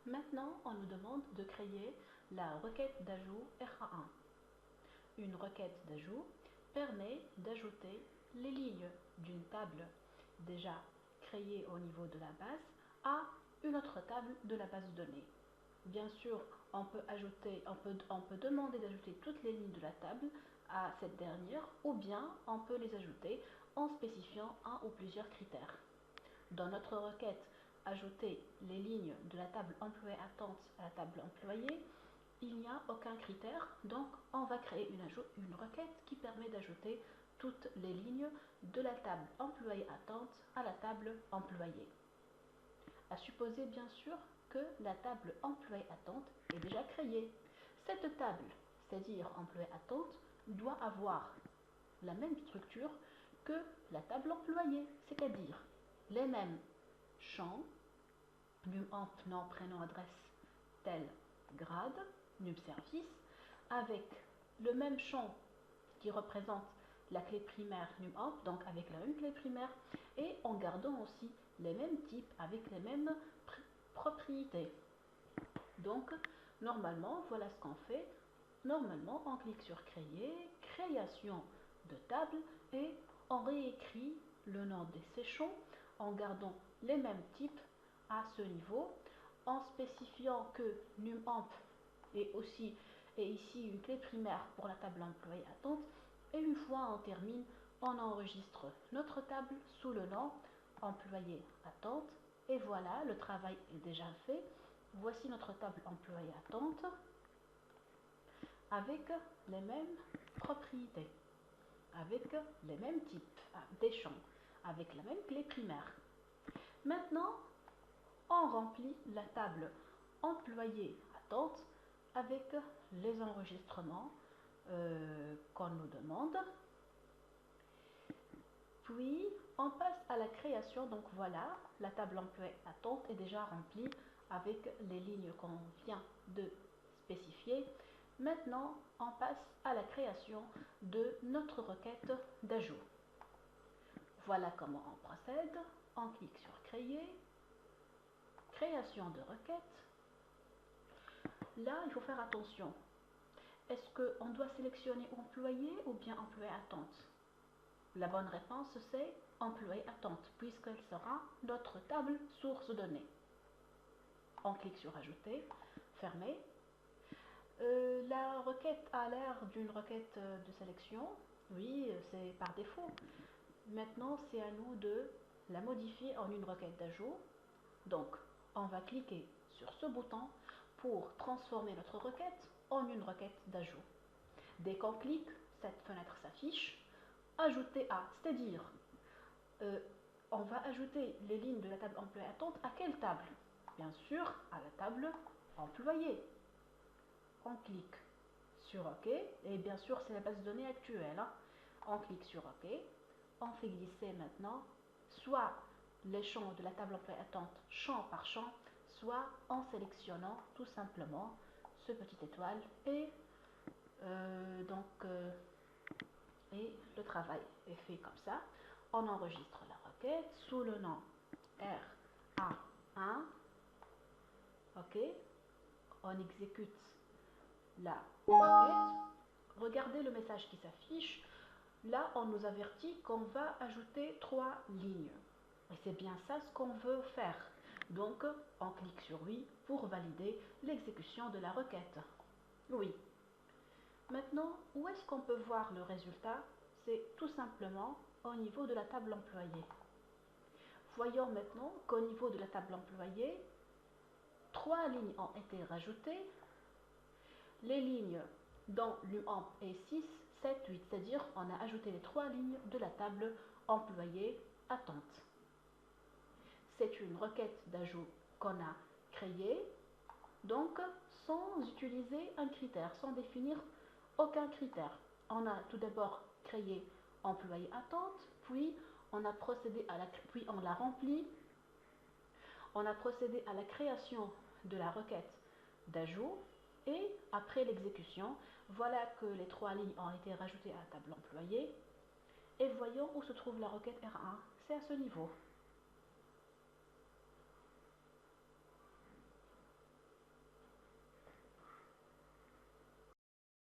Maintenant, on nous demande de créer la requête d'ajout RA1. Une requête d'ajout permet d'ajouter les lignes d'une table déjà créée au niveau de la base à une autre table de la base de données. Bien sûr, on peut demander d'ajouter toutes les lignes de la table à cette dernière, ou bien on peut les ajouter en spécifiant un ou plusieurs critères. Dans notre requête, ajouter les lignes de la table employé attente à la table employée, il n'y a aucun critère, donc on va créer une requête qui permet d'ajouter toutes les lignes de la table employé attente à la table employée. À supposer bien sûr que la table employé attente est déjà créée. Cette table, c'est-à-dire employé attente, doit avoir la même structure que la table employée, c'est-à-dire les mêmes champs, num.amp, nom, prénom, adresse, tel, grade, num.service, avec le même champ qui représente la clé primaire num.amp, donc avec la même clé primaire, et en gardant aussi les mêmes types avec les mêmes propriétés. Donc, normalement, voilà ce qu'on fait. Normalement, on clique sur créer, création de table, et on réécrit le nom de ces champs en gardant les mêmes types à ce niveau, en spécifiant que num.amp est ici une clé primaire pour la table employée attente, et une fois on termine, on enregistre notre table sous le nom employé attente, et voilà, le travail est déjà fait. Voici notre table employée attente avec les mêmes propriétés, avec les mêmes types des champs, avec la même clé primaire. Maintenant, on remplit la table employée attente avec les enregistrements qu'on nous demande. Puis, on passe à la création. Donc voilà, la table employée attente est déjà remplie avec les lignes qu'on vient de spécifier. Maintenant, on passe à la création de notre requête d'ajout. Voilà comment on procède. On clique sur créer, création de requête. Là, il faut faire attention. Est-ce qu'on doit sélectionner employé ou bien employé attente? La bonne réponse, c'est employé attente, puisqu'elle sera notre table source donnée. On clique sur ajouter, fermer. La requête a l'air d'une requête de sélection. Oui, c'est par défaut. Maintenant, c'est à nous de la modifier en une requête d'ajout. Donc, on va cliquer sur ce bouton pour transformer notre requête en une requête d'ajout. Dès qu'on clique, cette fenêtre s'affiche. Ajouter à, c'est-à-dire, on va ajouter les lignes de la table employée attente à quelle table? Bien sûr, à la table employée. On clique sur OK, et bien sûr, c'est la base de données actuelle. On clique sur OK. On fait glisser maintenant soit les champs de la table employée attente champ par champ, soit en sélectionnant tout simplement ce petit étoile, et et le travail est fait comme ça. On enregistre la requête sous le nom RA1. OK. On exécute la requête. Regardez le message qui s'affiche. Là, on nous avertit qu'on va ajouter 3 lignes. Et c'est bien ça ce qu'on veut faire. Donc, on clique sur oui pour valider l'exécution de la requête. Oui. Maintenant, où est-ce qu'on peut voir le résultat? C'est tout simplement au niveau de la table employée. Voyons maintenant qu'au niveau de la table employée, 3 lignes ont été rajoutées. Les lignes dans num.amp est 6, 7, 8, c'est-à-dire on a ajouté les 3 lignes de la table employée attente. C'est une requête d'ajout qu'on a créée, donc sans utiliser un critère, sans définir aucun critère. On a tout d'abord créé employé attente, puis on a procédé à puis on l'a rempli. On a procédé à la création de la requête d'ajout, et après l'exécution, voilà que les 3 lignes ont été rajoutées à la table employée. Et voyons où se trouve la requête R1. C'est à ce niveau.